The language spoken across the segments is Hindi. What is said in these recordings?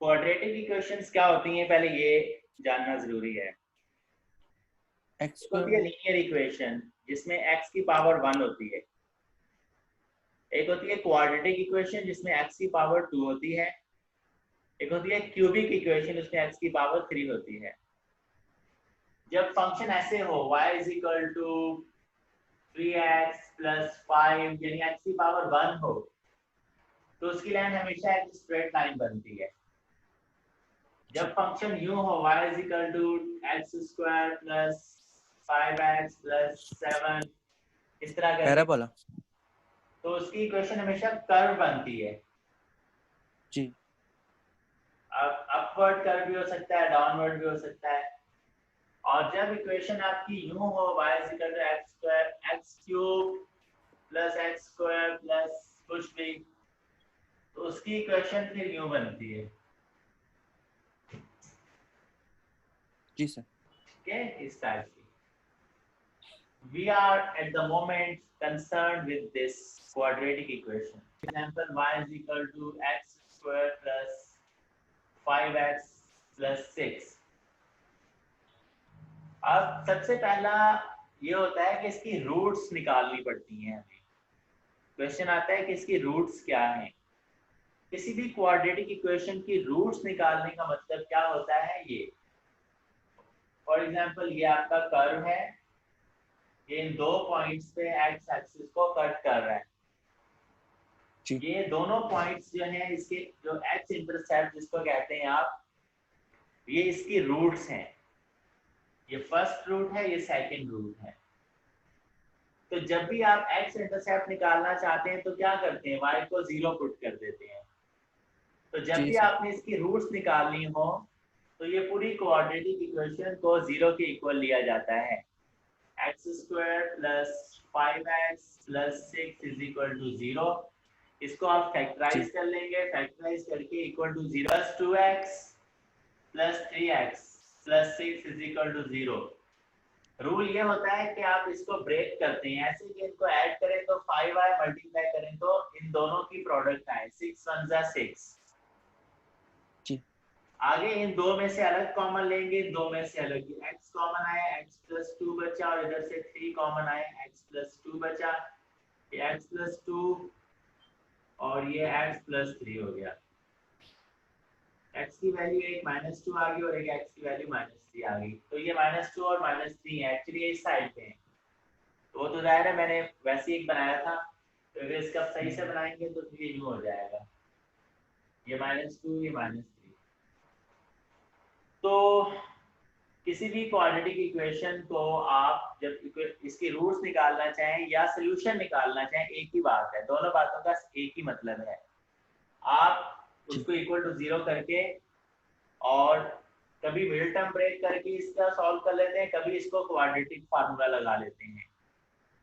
क्वाड्रेटिक इक्वेशंस क्या होती हैं पहले ये जानना जरूरी है। एक्स एक होती है स्क्वायर। लीनियर इक्वेशन जिसमें x की पावर 1 होती है। एक होती है क्वाड्रेटिक इक्वेशन जिसमें x की पावर 2 होती है। एक होती है क्यूबिक इक्वेशन जिसमें x की पावर 3 होती है। जब फंक्शन ऐसे हो y is equal to 3x plus 5 यानी x की पावर 1 हो तो उसकी लाइन हमेशा एक स्ट्रेट लाइन बनती है। जब फंक्शन यूं हो y is equal to X square plus 5x plus 7 इस तरह करके पैराबोला। तो उसकी इक्वेशन हमेशा कर्व बनती है। जी। अब अपवर्ड कर्व भी हो सकता है, डाउनवर्ड भी हो सकता है। और जब इक्वेशन आपकी यूं हो y is equal to X square X cube plus X square plus कुछ भी तो उसकी इक्वेशन फिर यूं बनती है। जी सर। ठीक है, इस टाइप की। We are at the moment concerned with this quadratic equation. For example, y is equal to x square plus 5x plus 6. अब सबसे पहला ये होता है कि इसकी रूट्स निकालनी पड़ती हैं हमें। क्वेश्चन आता है कि इसकी रूट्स क्या हैं। किसी भी क्वाड्रेटिक इक्वेशन की रूट्स निकालने का मतलब क्या होता है ये। फॉर एग्जांपल ये आपका कर्व है, ये इन दो पॉइंट्स पे एक्स एक्सिस को कट कर रहा है। जी। ये दोनों पॉइंट्स जो हैं इसके जो एक्स इंटरसेप्ट जिसको कहते हैं आप, ये इसकी रूट्स हैं। ये फर्स्ट रूट है, ये सेकंड रूट है। तो जब भी आप एक्स इंटरसेप्ट निकालना चाहते हैं तो क्या करते हैं, वाई को 0 पुट कर देते हैं। तो जब जी भी सर। आपने इसकी रूट्स निकालनी हो तो ये पूरी क्वाड्रेटिक इक्वेशन को 0 के इक्वल लिया जाता है। X square plus 5x plus 6 is equal to 0। इसको आप फैक्टराइज जी। कर लेंगे, फैक्टराइज करके equal to 0 plus 2x plus 3x plus 6 is equal to 0। Rule ये होता है कि आप इसको ब्रेक करते हैं ऐसे कि इनको ऐड करें तो 5 आए, मल्टीप्लाई करें तो इन दोनों की प्रोडक्ट आए, 6 1 जा 6। जी। आगे इन दो में से अलग कॉमन लेंगे, इन दो में से अलग x कॉमन आया, x प्लस 2 बचा और इधर से 3 कॉमन आया, x प्लस 2 बचा। ये x प्लस 2 और ये x प्लस 3 हो गया। x की वैल्यू एक -2 आ गई और एक x की वैल्यू -3 आ गई। तो ये -2 और -3 है, एक्चुअली ये इस साइड पे है। तो वो तो जाहिर है मैंने वैसे ही एक बनाया था, तो अगर इसका सही से बनाएंगे तो ये यूं हो जाएगा, ये -2 ये -3। तो किसी भी क्वाड्रेटिक इक्वेशन को आप जब इसकी रूट्स निकालना चाहें या सोल्यूशन निकालना चाहें, एक ही बात है, दोनों बातों का एक ही मतलब है। आप जी। उसको इक्वल टू 0 करके और कभी मिडिल टर्म ब्रेक करके इसका सॉल्व कर लेते हैं, कभी इसको क्वाड्रेटिक फार्मूला लगा लेते हैं।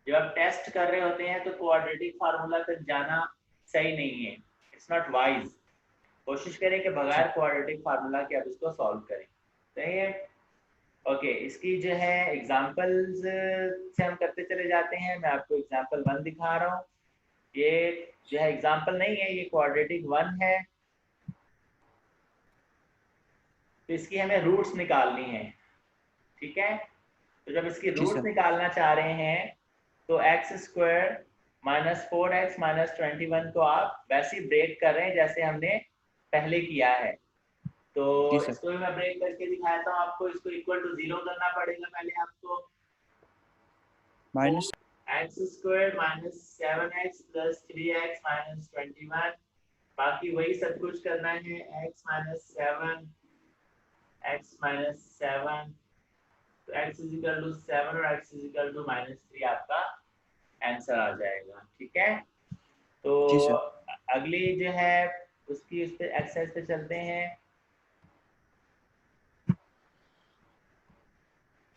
जब आप टेस्ट कर रहे होते हैं तो क्वाड्रेटिक फार्मूला तक जाना सही नहीं है, इट्स नॉट वाइज। कोशिश करें कि जी। बगैर क्वाड्रेटिक फार्मूला के आप इसको सॉल्व करें। सही है। ओके, इसकी जो है एग्जांपल्स से हम करते चले जाते हैं। मैं आपको एग्जांपल 1 दिखा रहा हूँ। ये जो है एग्जांपल नहीं है, ये क्वाड्रेटिक 1 है। तो इसकी हमें रूट्स निकालनी है, ठीक है। तो जब इसकी जी रूट्स सर। निकालना चाह रहे हैं तो एक्स स्क्वायर -4x -21 को आप वैसे ही ब्रेक कर रहे हैं जैसे हमने पहले किया है। तो जी सर। इसको भी मैं ब्रेक करके दिखाता हूँ आपको। इसको इक्वल टू 0 करना पड़ेगा पहले आपको। Minus. X square -7x plus 3x -21, बाकी वही सब कुछ करना है। x-7 x-7 तो x इज इक्वल टू 7 और x इज इक्वल टू -3 आपका आंसर आ जाएगा, ठीक है। तो जी सर। अगली जो है उसकी उस पे एक्सरसाइज पे चलते हैं।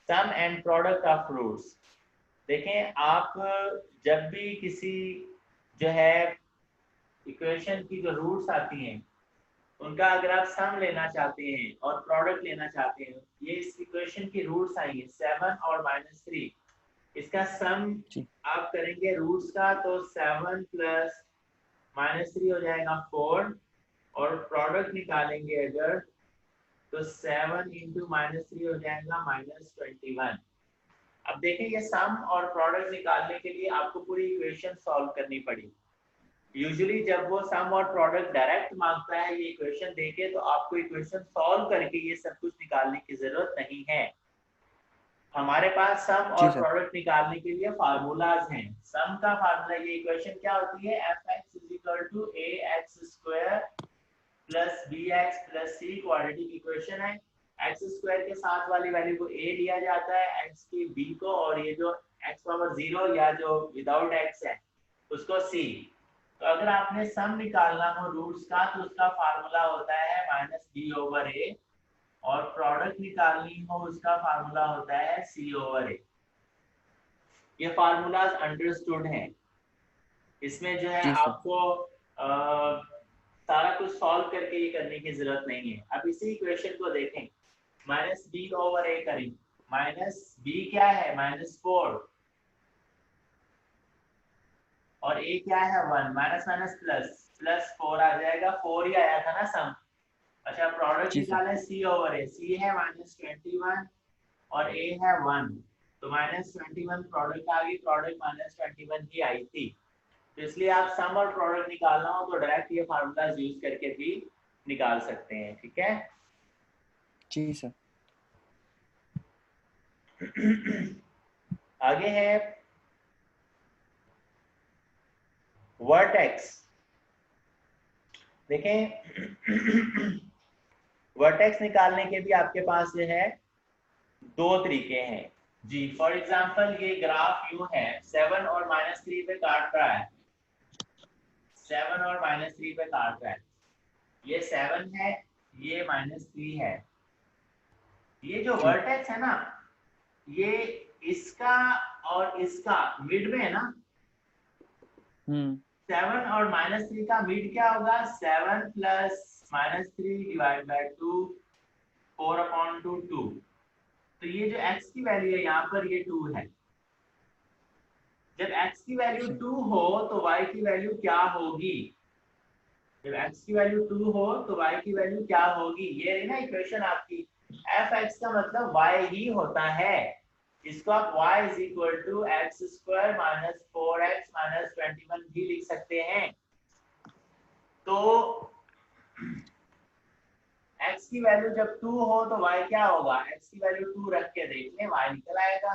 सम एंड प्रोडक्ट ऑफ रूट्स। देखें आप, जब भी किसी जो है इक्वेशन की जो रूट्स आती हैं उनका अगर आप सम लेना चाहते हैं और प्रोडक्ट लेना चाहते हैं, ये इस इक्वेशन की रूट्स आई है 7 और -3, इसका सम जी। आप करेंगे रूट्स का तो 7 प्लस -3 हो जाएगा 4 और प्रोडक्ट निकालेंगे अगर, तो 7 इंटू -3 हो जाएगा -21। अब देखें ये सम और प्रोडक्ट निकालने के लिए आपको पूरी इक्वेशन सॉल्व करनी पड़ी। यूजुअली जब वो सम और प्रोडक्ट डायरेक्ट मांगता है ये इक्वेशन देके, तो आपको इक्वेशन सॉल्व करके ये सब कुछ निकालने की जरूरत नहीं है। हमारे पास सम जी और सर। प्रोडक्ट निकालने के लिए फार्मूलाज हैं। सम का फार्मूला, ये इक्वेशन क्या होती है, fx = ax² plus bx plus c quadratic equation है। x² के साथ वाली वैल्यू को a लिया जाता है, x की b को, और ये जो x⁻0 या जो विदाउट x है उसको c। तो अगर आपने सम निकालना हो रूट्स का, तो उसका फार्मूला होता है -b/a, और प्रोडक्ट निकालनी हो उसका फार्मूला होता है c/a। ये फार्मूलाज अंडरस्टूड हैं। इसमें जो है जी सर। आपको सारा कुछ सॉल्व करके ये करने की जरूरत नहीं है। अब इसी इक्वेशन को देखें, -b/a करें। -b क्या है, -4, और a क्या है, 1, माइनस माइनस प्लस, +4 आ जाएगा। 4 ही आया था ना सम। अच्छा, प्रोडक्ट जी सर। निकाले c/a, c है -21 और a है 1, तो -21 प्रोडक्ट आ गई, प्रोडक्ट -21 ही आई थी। तो इसलिए आप सम और प्रोडक्ट निकालना हो तो डायरेक्ट ये फार्मूलाज यूज करके भी निकाल सकते हैं, ठीक है। जी सर। आगे है वर्टेक्स। देखें वर्टेक्स निकालने के भी आपके पास जो है दो तरीके हैं जी। फॉर एग्जांपल ये ग्राफ यूं है, 7 और -3 पे काट रहा है, 7 और -3 पे काट रहा है। ये 7 है, ये -3 है। ये जो जी। वर्टेक्स है ना, ये इसका और इसका मिड में है ना। 7 और -3 का मिड क्या होगा, 7 + -3 / 2, 4/2, 2। तो ये जो x की वैल्यू है यहाँ पर, ये 2 है। जब x की वैल्यू 2 हो तो y की वैल्यू क्या होगी, जब x की वैल्यू 2 हो तो y की वैल्यू क्या होगी। ये रही ना इक्वेशन आपकी, f(x) का मतलब y ही होता है। इसको आप y = x² - 4x - 21 भी लिख सकते हैं। तो x की वैल्यू जब 2 हो तो y क्या होगा, x की वैल्यू 2 रख के देख लें, y निकल आएगा।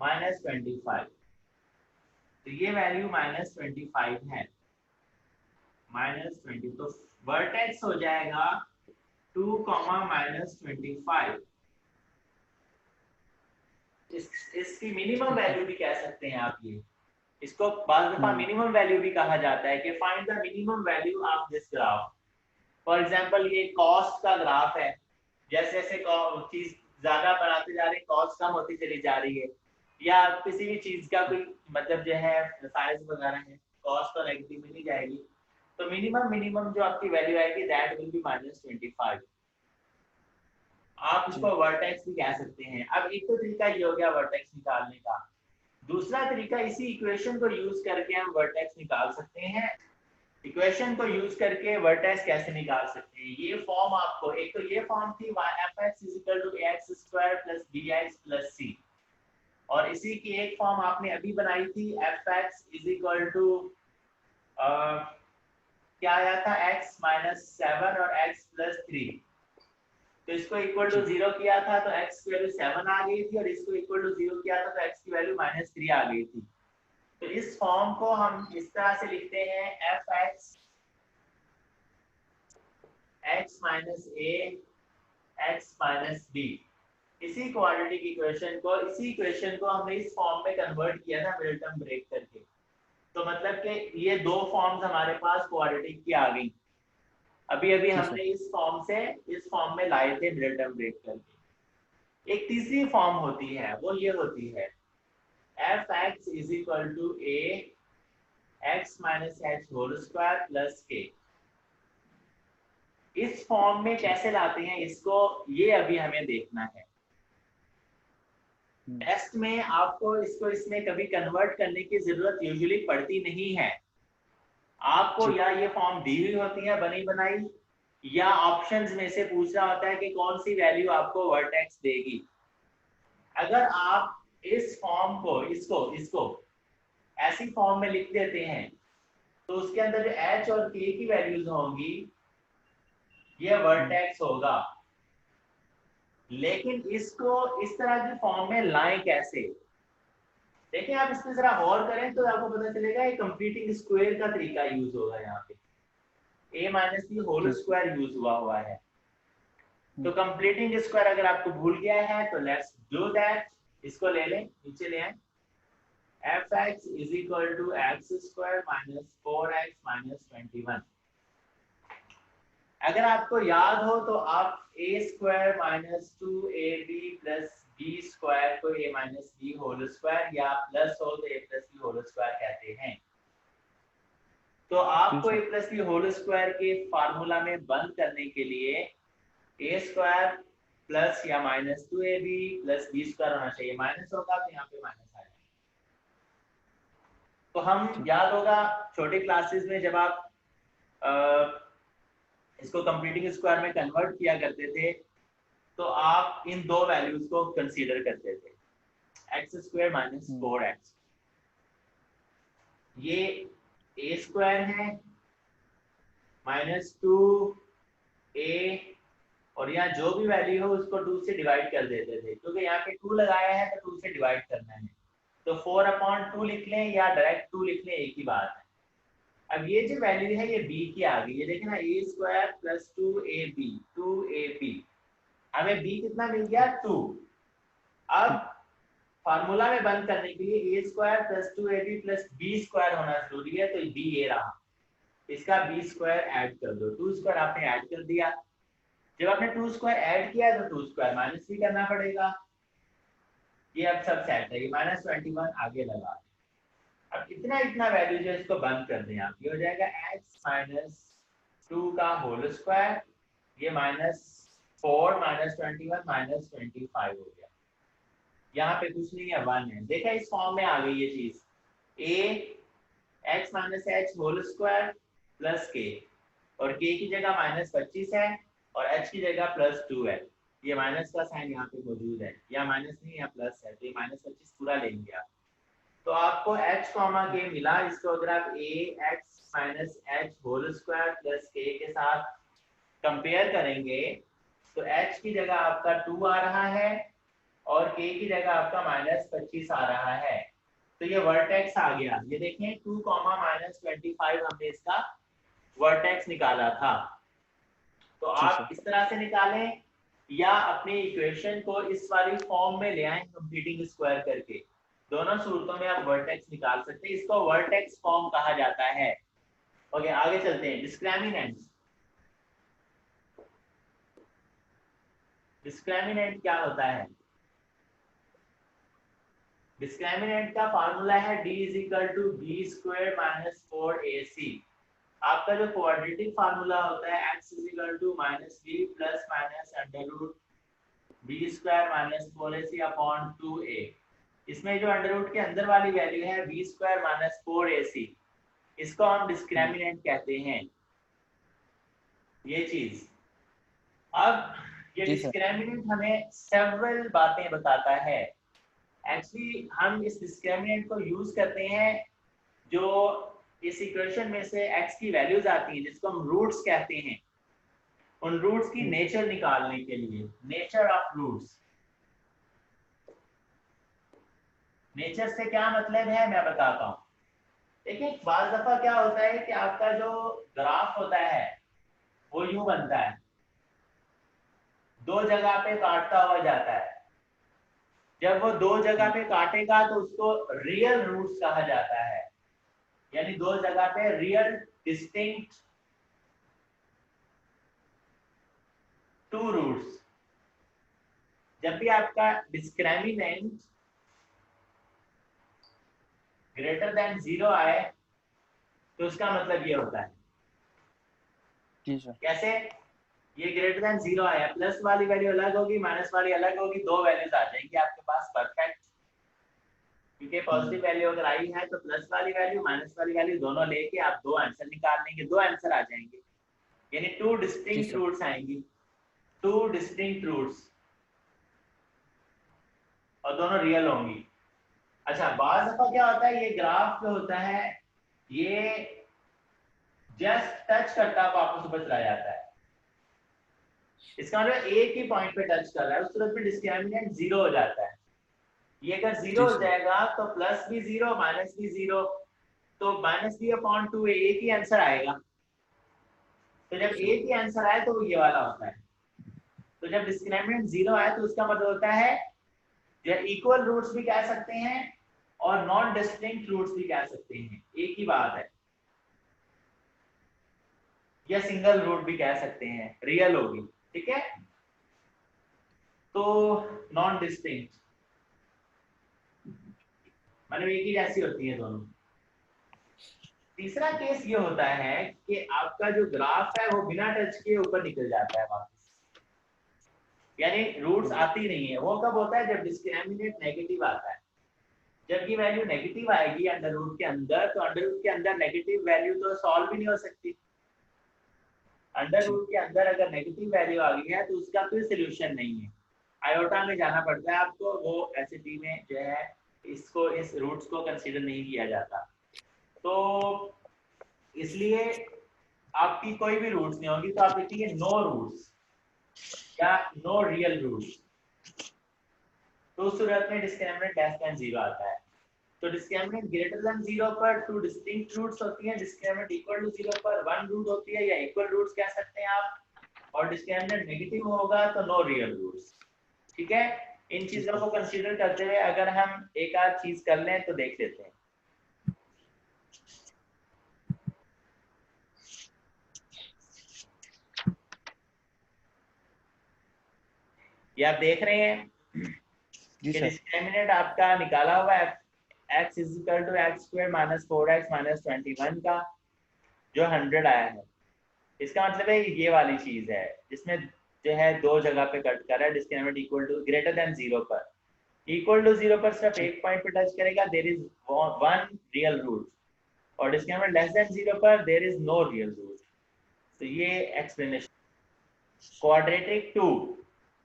-25, तो ये वैल्यू -25 है, -20। तो वर्टेक्स हो जाएगा 2, -25। इसकी मिनिमम ठीक है। वैल्यू भी कह सकते हैं आप। ये इसको बार दफा मिनिमम वैल्यू भी कहा जाता है कि find the minimum value of this graph. For example ये कॉस्ट का ग्राफ है, जैसे जैसे चीज ज्यादा बढ़ाते जा रहे, कॉस्ट कम होती चली जा रही है, या किसी भी चीज का कोई मतलब जो है साइज वगैरह है, कॉस्ट तो नेगेटिव में नहीं जाएगी। तो मिनिमम जो आपकी वैल्यू आएगी दैट विल बी -25। आप इसको वर्टेक्स भी कह सकते हैं। अब एक तो तरीका ये हो गया वर्टेक्स निकालने का। दूसरा तरीका, इसी इक्वेशन को यूज करके हम वर्टेक्स निकाल सकते हैं। इक्वेशन को यूज करके वर्टेक्स कैसे निकाल सकते हैं, ये फॉर्म आपको, एक तो ये फॉर्म थी fx = ax² + bx + c, और इसी की एक फॉर्म आपने अभी बनाई थी, fx = क्या आया था, x - 7 और x + 3। तो इसको इक्वल टू 0 किया था तो x की वैल्यू 7 आ गई थी, और इसको इक्वल टू 0 किया था तो x की वैल्यू -3 आ गई थी। तो इस फॉर्म को हम इस तरह से लिखते हैं, fx x - a x - b। इसी क्वाड्रेटिक इक्वेशन को, इसी इक्वेशन को हमने इस फॉर्म में कन्वर्ट किया था मिडिल टर्म ब्रेक करके। तो मतलब कि ये दो फॉर्म्स हमारे पास क्वाड्रेटिक की आ गई। अभी अभी जी सर। हमने इस फॉर्म से इस फॉर्म में लाए थे मिडिल टर्म ब्रेक करके। एक तीसरी फॉर्म होती है, वो ये होती है, fx = a x - h² + k। इस फॉर्म में कैसे लाते हैं इसको, ये अभी हमें देखना है। टेस्ट में आपको इसको इसमें कभी कन्वर्ट करने की जरूरत यूजुअली पड़ती नहीं है। आपको या ये फॉर्म दी हुई होती है बनी बनाई, या ऑप्शंस में से पूछ रहा होता है कि कौन सी वैल्यू आपको वर्टेक्स देगी। अगर आप इस फॉर्म को इसको इसको ऐसी फॉर्म में लिख देते हैं तो उसके अंदर जो h और k की वैल्यूज होंगी ये वर्टेक्स होगा। लेकिन इसको इस तरह की फॉर्म में लाएं कैसे? देखिए आप इसमें जरा गौर करें तो आपको पता चलेगा ये कंप्लीटिंग स्क्वायर का तरीका यूज होगा। यहाँ पे a minus B whole square use हुआ है। तो कंप्लीटिंग स्क्वायर अगर आपको भूल गया है तो लेट्स डू दैट। इसको ले लें, नीचे ले आए। fx is equal to x square minus 4x minus 21। अगर आपको याद हो तो आप a square minus 2ab plus b square को a minus b whole square या प्लस हो तो a plus b whole square कहते हैं। तो आपको a plus b whole square के फार्मूला में बंद करने के लिए a स्क्वायर प्लस या minus 2ab plus b square होना चाहिए। माइनस होगा तो यहाँ पे माइनस आ जाएगा। तो हम याद होगा छोटे क्लासेस में जब आप इसको कंप्लीटिंग स्क्वायर में कन्वर्ट किया करते थे तो आप इन दो वैल्यूज को कंसीडर करते थे, एक्स स्क्वायर माइनस 4x। ये a स्क्वायर है माइनस 2a और यहाँ जो भी वैल्यू हो उसको 2 से डिवाइड कर देते थे, क्योंकि यहाँ पे 2 लगाया है तो 2 से डिवाइड करना है। तो 4/2 लिख लें या डायरेक्ट 2 लिख लें, एक ही बात है। अब ये जो वैल्यू है ये b की आ गई, ये देखें ना a स्क्वायर प्लस 2ab हमें b कितना मिल गया 2। अब फार्मूला में बंद करने के लिए a square plus 2ab plus b square होना जरूरी है, तो b ये रहा, इसका b स्क्वायर ऐड कर दो। 2 स्क्वायर आपने ऐड कर दिया। जब आपने 2 स्क्वायर ऐड किया तो 2 स्क्वायर माइनस भी करना पड़ेगा। ये अब सब सेट है, ये माइनस 21 आगे लगा। अब इतना वैल्यू जो इसको बंद कर दें आप, ये हो जाएगा x माइनस 2 का होल स्क्वायर, ये माइनस 4 माइनस 21 माइनस 25 हो गया। यहाँ पे कुछ नहीं है, 1 है। देखा इस फॉर्म में आ गई ये चीज, a x minus h whole square plus k, और k की जगह माइनस 25 है और h की जगह प्लस 2 है। ये माइनस का साइन यहाँ पे मौजूद है, या माइनस नहीं या प्लस है, तो ये माइनस 25 पूरा लेंगे आप। तो आपको h कॉमा k मिला। इसको अगर आप a x minus h whole square plus k के साथ कंपेयर करेंगे तो h की जगह आपका 2 आ रहा है और k की जगह आपका माइनस 25 आ रहा है। तो ये वर्टेक्स आ गया। ये देखें 2 कॉमा माइनस 25 हमने इसका वर्टेक्स निकाला था। तो आप इस तरह से निकालें या अपनी इक्वेशन को इस वाली फॉर्म में ले आए कंप्लीटिंग स्क्वायर करके। दोनों सूरतों में आप वर्टेक्स निकाल सकते हैं। इसको वर्टेक्स फॉर्म कहा जाता है। ओके, आगे चलते हैं। डिस्क्रिमिनेंट। डिस्क्रिमिनेंट क्या होता है? डिस्क्रिमिनेंट का फार्मूला है d is equal to b square minus 4ac। आपका जो क्वाड्रेटिक फार्मूला होता है x is equal to minus b plus minus under root b square minus 4ac upon 2a। इसमें जो अंडर रूट के अंदर वाली वैल्यू है b स्क्वायर माइनस 4ac, इसको हम डिस्क्रिमिनेंट कहते हैं, ये चीज। अब ये डिस्क्रिमिनेंट हमें सेवरल बातें बताता है। एक्चुअली हम इस डिस्क्रिमिनेंट को यूज करते हैं जो इस इक्वेशन में से x की वैल्यूज आती हैं जिसको हम रूट्स कहते हैं, उन रूट्स की नेचर निकालने के लिए। Nature of roots. नेचर से क्या मतलब है मैं बताता हूँ। देखिए बाज़ दफा क्या होता है कि आपका जो ग्राफ होता है वो यूं बनता है, दो जगह पे काटता हुआ जाता है। जब वो दो जगह पे काटेगा तो उसको रियल रूट्स कहा जाता है, यानी दो जगह पे रियल डिस्टिंक्ट टू रूट्स। जब भी आपका डिस्क्रिमिनेंट ग्रेटर देन 0 आए तो उसका मतलब ये होता है। कैसे? ये ग्रेटर देन 0 आया, प्लस वाली वैल्यू अलग होगी, माइनस वाली अलग होगी, दो वैल्यूज आ जाएंगी आपके पास परफेक्ट क्योंकि पॉजिटिव वैल्यू अगर आई है तो प्लस वाली वैल्यू माइनस वाली वैल्यू दोनों लेके आप दो आंसर निकाल लेंगे, दो आंसर आ जाएंगे, यानी टू जी डिस्टिंक्ट सर। रूट्स आएंगी, टू डिस्टिंक्ट रूट्स, और दोनों रियल होंगी। अच्छा, बाज दफा क्या होता है, ये ग्राफ जो होता है ये जस्ट टच करता है, वापस ऊपर चला जाता है। इसका मतलब एक ही पॉइंट पे टच कर रहा है, उस सूरत में डिस्क्रिमिनेंट जीरो हो जाता है। ये अगर जीरो जी हो सर। जाएगा तो प्लस भी जीरो माइनस भी जीरो, तो माइनस बी अपॉन टू एक ही आंसर आएगा। तो जब एक ही आंसर आए तो वो ये वाला होता है। तो जब डिस्क्रिमिनेंट जीरो आए तो उसका मतलब होता है जो इक्वल रूट्स भी कह सकते हैं और नॉन डिस्टिंक्ट रूट्स भी कह सकते हैं, एक ही बात है, या सिंगल रूट भी कह सकते हैं, रियल होगी, ठीक है। तो नॉन डिस्टिंक्ट मतलब एक ही जैसी होती है दोनों। तीसरा केस ये होता है कि आपका जो ग्राफ है वो बिना टच के ऊपर निकल जाता है वापस, यानी रूट्स आती नहीं है। वो कब होता है, जब डिस्क्रिमिनेंट नेगेटिव आता है। जब ये वैल्यू नेगेटिव आएगी अंडर रूट के अंदर, तो अंडर रूट के अंदर नेगेटिव वैल्यू तो सॉल्व भी नहीं हो सकती। अंडर जी। रूट के अंदर अगर नेगेटिव वैल्यू आ गई है तो उसका कोई सोल्यूशन नहीं है, आयोटा में जाना पड़ता है आपको, वो एसएटी में जो है इसको, इस रूट्स को कंसीडर नहीं किया जाता। तो इसलिए आपकी कोई भी रूट्स नहीं होगी, तो आप लिखेंगे नो रूट्स या नो रियल रूट्स। तो उस सूरत में डिस्क्रिमिनेंट लेस देन जीरो आता है। तो डिस्क्रिमिनेंट ग्रेटर देन जीरो पर टू डिस्टिंक्ट रूट्स होती हैं, डिस्क्रिमिनेंट इक्वल टू जीरो पर वन रूट होती है, या इक्वल रूट्स कह सकते हैं आप, और डिस्क्रिमिनेंट नेगेटिव होगा तो नो रियल रूट्स, ठीक है। इन जी चीजों सर। को कंसीडर करते हुए अगर हम एक आध चीज कर लें तो देख लेते हैं। ये आप देख रहे हैं जी कि सर। डिस्क्रिमिनेंट आपका निकाला हुआ है x is equal to X square minus 4x minus 21 का, जो 100 आया है। इसका मतलब है ये वाली चीज है जिसमें जो है दो जगह पे कट कर रहा है, discriminant equal to greater than zero पर। इक्वल टू जीरो पर सिर्फ जी। एक पॉइंट पे टच करेगा, there is one real root, और डिस्क्रिमिनेंट लेस देन जीरो पर there is no real root. तो ये explanation. Quadratic two,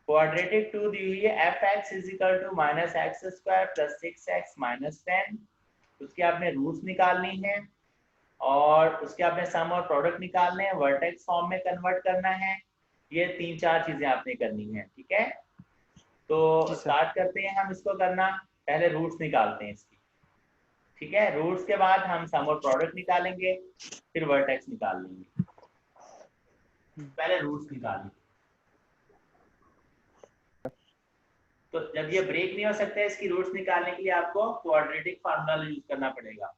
quadratic two दी हुई है, F X is equal to minus X square plus 6x minus 10। उसकी आपने रूट्स निकालनी है और उसके आपने सम और प्रोडक्ट निकालने हैं, वर्टेक्स फॉर्म में कन्वर्ट करना है। ये तीन चार चीजें आपने करनी है, ठीक है। तो जी सर। स्टार्ट करते हैं हम इसको करना। पहले रूट्स निकालते हैं इसकी, ठीक है। रूट्स के बाद हम सम और प्रोडक्ट निकालेंगे, फिर वर्टेक्स निकाल लेंगे। पहले रूट्स निकालेंगे। तो जब ये ब्रेक नहीं हो सकता है इसकी रूट्स निकालने के लिए आपको क्वाड्रेटिक फार्मूला यूज करना पड़ेगा,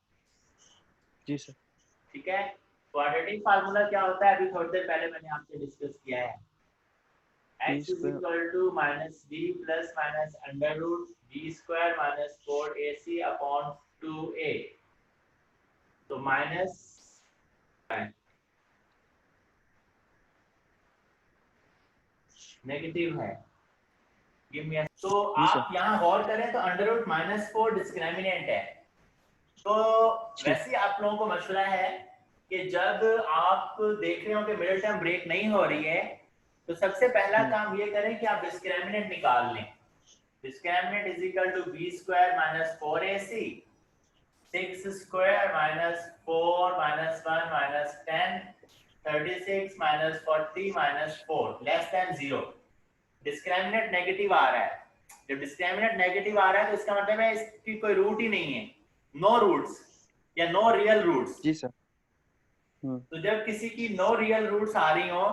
जी सर। ठीक है। क्वाड्रेटिक फार्मूला क्या होता है, अभी थोड़ी देर पहले मैंने आपसे डिस्कस किया है। बी x is स्क्वायर। equal to minus b plus minus under root b square minus 4ac upon 2a। तो माइनस नेगेटिव है, तो जी सर। आप यहाँ गौर करें तो अंडर रूट माइनस 4 डिस्क्रिमिनेंट है। तो जी। वैसे आप लोगों को मशवरा है कि जब आप देख रहे हो कि मिडिल टर्म ब्रेक नहीं हो रही है, तो सबसे पहला काम ये करें कि आप डिस्क्रिमिनेंट निकाल लें। Discriminant is equal to B square minus 4ac, 6 square minus 4 minus 1 minus 10, 36 minus 40 minus 4 less than 0। Discriminant negative आ रहा है। जब डिस्क्रिमिनेंट नेगेटिव आ रहा है तो इसका मतलब है इसकी कोई रूट ही नहीं है, नो रूट्स या नो रियल रूट्स। जी सर। तो जब किसी की नो रियल रूट्स आ रही हो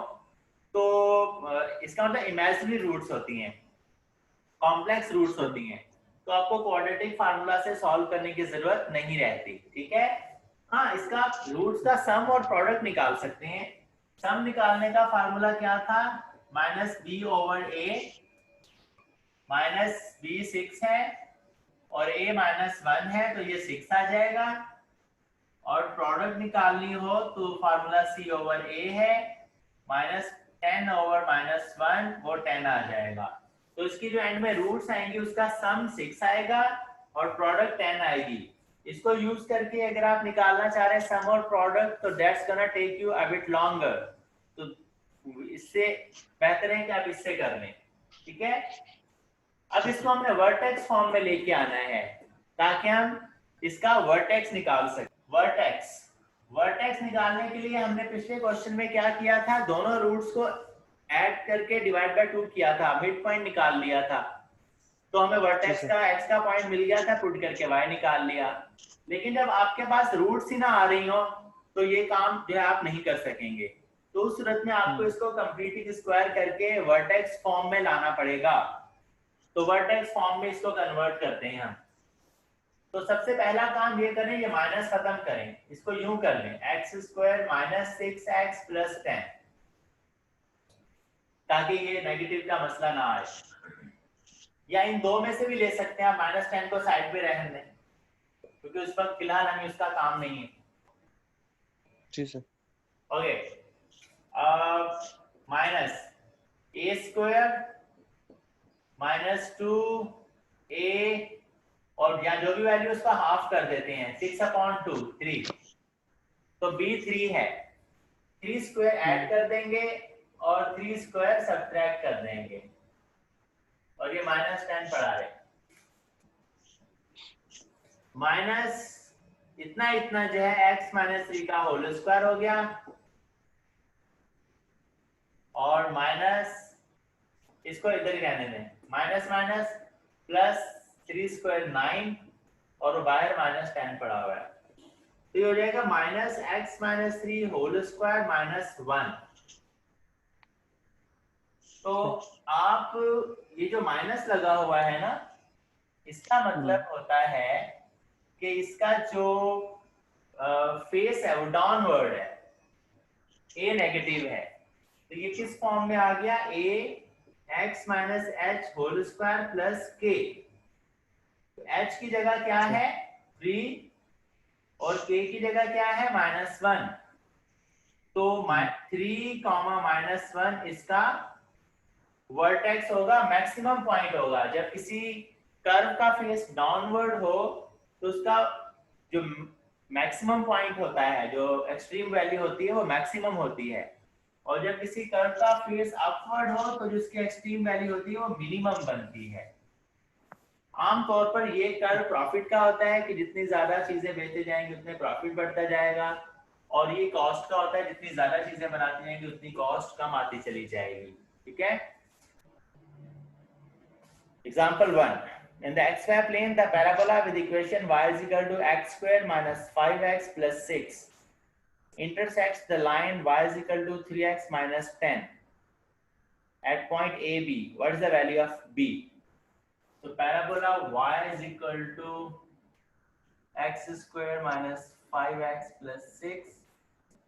तो इसका मतलब इमेजिनरी रूट्स होती हैं, कॉम्प्लेक्स रूट्स सर। होती हैं, तो आपको क्वाड्रेटिक फार्मूला से सॉल्व करने की जरूरत नहीं रहती, ठीक है। हाँ, इसका रूट्स का सम और प्रोडक्ट निकाल सकते हैं। सम निकालने का फार्मूला क्या था, माइनस बी ओवर ए, माइनस बी 6 है और a माइनस 1 है तो ये 6 आ जाएगा, और प्रोडक्ट निकालनी हो तो फार्मूला c ओवर a है, माइनस 10 ओवर माइनस 1 वो 10 आ जाएगा। तो इसकी जो एंड में रूट्स आएंगे उसका सम 6 आएगा और प्रोडक्ट 10 आएगी। इसको यूज करके अगर आप निकालना चाह रहे हैं सम और प्रोडक्ट, तो that's gonna take you a bit longer. तो इससे बेहतर है कि आप इससे कर लें, ठीक है। अब इसको हमने वर्टेक्स फॉर्म में लेके आना है ताकि हम इसका वर्टेक्स निकाल सकें। वर्टेक्स निकालने के लिए हमने पिछले क्वेश्चन में क्या किया था, दोनों रूट्स को ऐड करके डिवाइड बाय 2 किया था, मिड पॉइंट निकाल लिया था। तो हमें वर्टेक्स का x का पॉइंट मिल गया था, पुट करके y निकाल लिया। लेकिन जब आपके पास रूट्स ही ना आ रही हो तो ये काम जो है आप नहीं कर सकेंगे। तो उस सूरत में आपको इसको कंप्लीटली स्क्वायर करके वर्टेक्स फॉर्म में लाना पड़ेगा। तो वर्टेक्स फॉर्म में इसको कन्वर्ट करते हैं हम। तो सबसे पहला काम ये करें, ये माइनस खत्म करें, इसको यूं कर लें x² - 6x + 10, ताकि ये नेगेटिव का मसला ना आए। या इन दो में से भी ले सकते हैं आप, -10 को साइड पे रहने दें क्योंकि उस वक्त फिलहाल हमें उसका काम नहीं है। जी sir. Okay, minus a² - 2a, और यहाँ जो भी वैल्यू उसका हाफ कर देते हैं, 6/2 3, तो b 3 है, 3² ऐड कर देंगे और 3² सब्ट्रैक्ट कर देंगे, और ये -10 पड़ा है। माइनस इतना जो है x - 3 का होल स्क्वायर हो गया, और माइनस इसको इधर ही रहने दें, माइनस माइनस प्लस 3² 9, और बाहर -10 पड़ा हुआ है। तो ये हो जाएगा -x - 3 होल स्क्वायर -1। तो आप ये जो माइनस लगा हुआ है ना, इसका मतलब होता है कि इसका जो फेस है वो डाउनवर्ड है, a नेगेटिव है। तो ये किस फॉर्म में आ गया, ax - h whole square plus k। तो h की जगह क्या है 3, और k की जगह क्या है -1। तो 3, -1 इसका वर्टेक्स होगा, मैक्सिमम पॉइंट होगा। जब किसी कर्व का फेस डाउनवर्ड हो तो उसका जो मैक्सिमम पॉइंट होता है, जो एक्सट्रीम वैल्यू होती है, वो मैक्सिमम होती है। और जब किसी कर्व का फेस अपवर्ड हो तो जो उसकी एक्सट्रीम वैल्यू होती है वो मिनिमम बनती है। आमतौर पर ये कर्व प्रॉफिट का होता है कि जितनी ज्यादा चीजें बेचते जाएंगे उतने प्रॉफिट बढ़ता जाएगा, और ये कॉस्ट का होता है, जितनी ज्यादा चीजें बनाते जाएंगे उतनी कॉस्ट कम आती चली जाएगी, ठीक है। Example 1. In the xy plane, the parabola with equation y is equal to x² - 5x + 6 intersects the line y is equal to 3x - 10 at point AB. What is the value of B? So parabola y is equal to x² - 5x + 6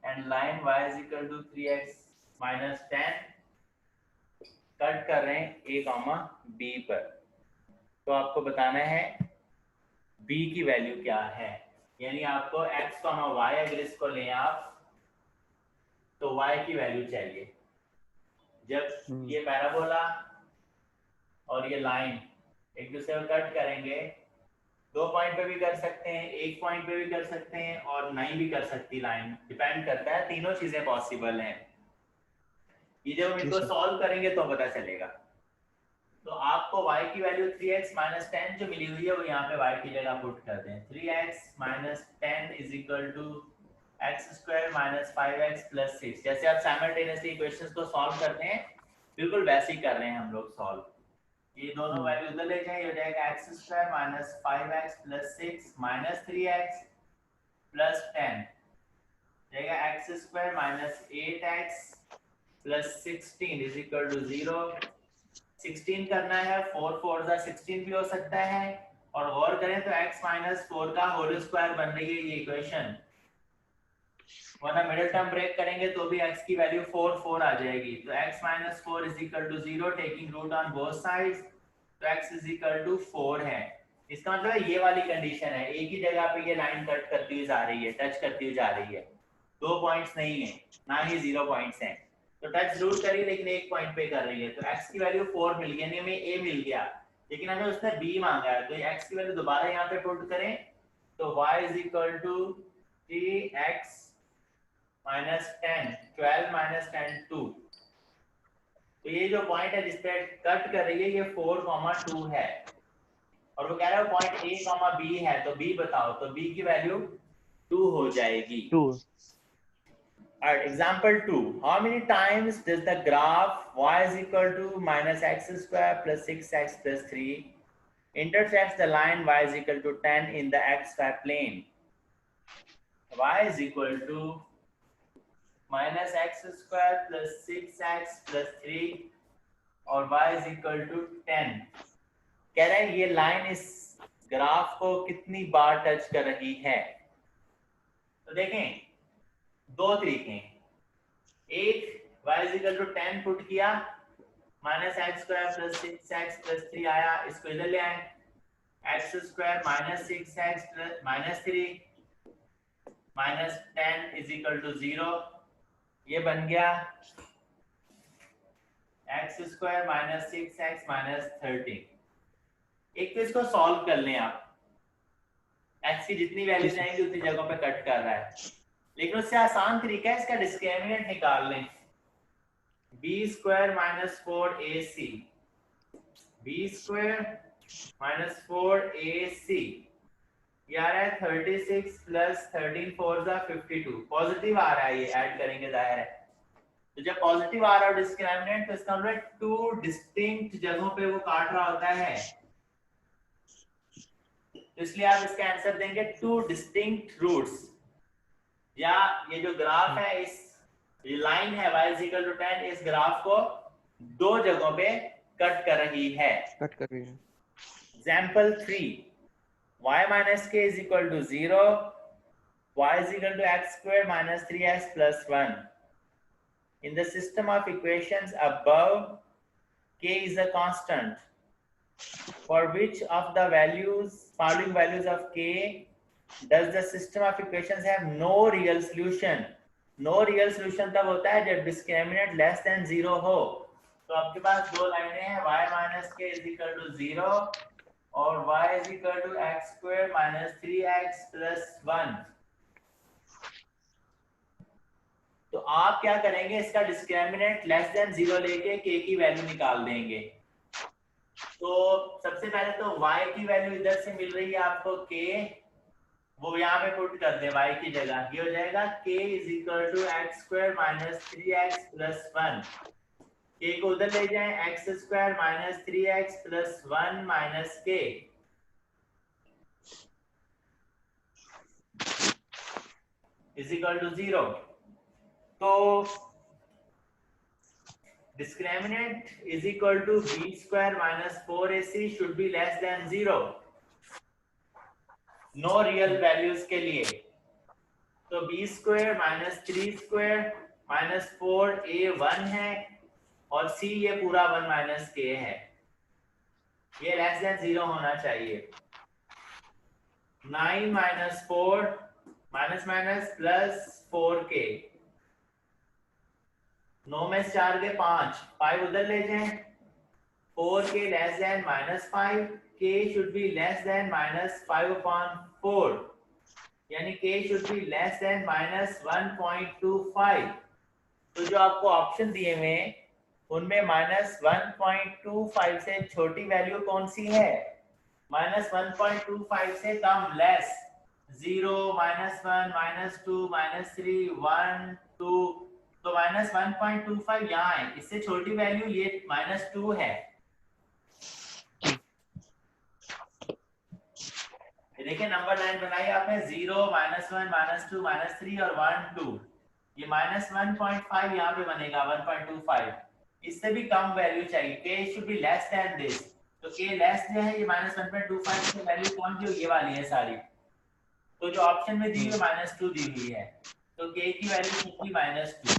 and line y is equal to 3x - 10 cut कर रहे हैं a, b पर। तो आपको बताना है b की वैल्यू क्या है, यानी आपको x, y अगर इसको लें आप तो y की वैल्यू चाहिए। जब ये पैराबोला और ये लाइन एक दूसरे को कट करेंगे, 2 पॉइंट पे भी कर सकते हैं, 1 पॉइंट पे भी कर सकते हैं, और नहीं भी कर सकती लाइन, डिपेंड करता है, तीनों चीजें पॉसिबल हैं। ये जब हम इनको सॉल्व करेंगे तो पता चलेगा। तो आपको y की वैल्यू 3x - 10 जो मिली हुई है वो यहाँ पे y की जगह पुट कर दें। 3x - 10 is equal to x² - 5x + 6। जैसे आप साइमल्टेनियसली इक्वेशंस को सॉल्व करते हैं, बिल्कुल वैसे ही कर रहे हैं हम लोग सॉल्व। ये दोनों वैल्यू उधर ले जाएं, हो जाएगा x² - 5x + 6 - 3x + 10 जाएगा x² - 8x + 16 is equal to 0। 16 करना है, 4 4 16 भी हो सकता है, और गौर करें तो x - 4 का होल स्क्वायर बन रही है ये इक्वेशन, वरना मिडिल टर्म ब्रेक करेंगे तो भी x की वैल्यू 4 4 आ जाएगी। तो x - 4 is equal to 0, taking root on both sides, तो x इज इक्वल टू 4 है। इसका मतलब ये वाली कंडीशन है, एक ही जगह पे ये लाइन कट करती हुई जा रही है, टच करती हुई जा रही है, 2 पॉइंट्स नहीं है, ना ही 0 पॉइंट्स हैं। तो टच जरूर करी लेकिन एक पॉइंट पे कर रही है, तो x की वैल्यू 4 मिल गई, यानी हमें a मिल गया। लेकिन हमें उसने b मांगा है, तो x की वैल्यू दोबारा यहाँ पे पुट करें तो y is equal to 3x minus 10, 12 minus 10 2। तो ये जो पॉइंट है जिस पे कट कर रही है ये 4,2 है, और वो कह रहा है पॉइंट a, b है, तो b बताओ, तो b की वैल्यू 2 हो जाएगी। 2 Alright, example 2. How many times does the graph y is equal to minus x square plus 6x plus 3 intersects the line y is equal to 10 in the xy plane? Y is equal to minus x square plus 6x plus 3 और y is equal to 10। कह रहे हैं ये लाइन इस ग्राफ को कितनी बार टच कर रही है। तो देखें दो तरीके हैं, एक y is equal to 10 put किया, minus X square plus 6x plus 3 आया, इसको इधर ले आए, X square minus 6x plus minus 3 minus 10 is equal to 0, ये बन गया x square minus 6x minus 13। एक तो इसको सॉल्व कर लें आप, x की जितनी वैल्यूज आएंगी उतनी जगहों पे कट कर रहा है, लेकिन उससे आसान तरीका है इसका डिस्क्रिमिनेंट निकाल लें। b square minus 4ac, b square minus 4ac, ये आ रहा है 36 प्लस 13 4 जा 52, पॉजिटिव आ रहा है, ये ऐड करेंगे जाहिर है। तो जब पॉजिटिव आ रहा है डिस्क्रिमिनेंट, तो इसका मतलब टू डिस्टिंक्ट जगहों पे वो काट रहा होता है, तो इसलिए आप इसका आंसर देंगे टू डिस्टिंक्ट रूट्स, या ये जो ग्राफ है, इस लाइन है y is equal to 10, इस ग्राफ को दो जगहों पे कट कर रही है। Example 3, y minus k is equal to 0, y is equal to x square minus 3x plus 1. In the system of equations above, k is a constant. For which of the following values of k does the system of equations have no real solution? No real solution तब होता है जब discriminant less than 0 हो। तो आपके पास दो लाइनें हैं, y minus k is equal to 0 और y is equal to x square minus 3x plus 1। तो आप क्या करेंगे, इसका डिस्क्रिमिनेंट लेस देन 0 लेके k की वैल्यू निकाल देंगे। तो सबसे पहले तो y की वैल्यू इधर से मिल रही है आपको k, वो यहाँ पे पुट कर दे y की जगह, ये हो जाएगा k is equal to x square minus 3x plus 1। k को उधर ले जाएं, x square minus 3x plus 1 minus k is equal to 0। तो discriminant is equal to b square minus 4ac should be less than 0, no real values के लिए। तो b square minus 3 square minus 4a 1 है और c ये पूरा 1 माइनस k है, ये लेस देन 0 होना चाहिए। 9 minus 4 minus minus plus 4k, 9 में 4 के 5 उधर ले जाएं, 4k less than minus 5, k should be less than minus 5/4, यानी k should be less than minus 1.25। तो जो आपको ऑप्शन दिए हुए उनमें माइनस 1.25 से छोटी वैल्यू कौन सी है, माइनस 1.25 से कम, लेस 0 माइनस 1 माइनस 2 माइनस 3 1 2, तो माइनस 1.25 यहाँ है, इससे छोटी वैल्यू ये माइनस 2 है। देखिए नंबर लाइन बनाई आपने, 0 माइनस 1 माइनस 2 माइनस 3 और 1 2, ये माइनस 1.5 यहाँ पे बनेगा 1.25, इससे भी कम वैल्यू चाहिए, k should be less than this। तो k लेस जो है ये माइनस 1.25 की वैल्यू कौन सी, ये वाली है सारी। तो जो ऑप्शन में दी हुई माइनस 2 दी हुई है, तो k की वैल्यू होगी माइनस 2।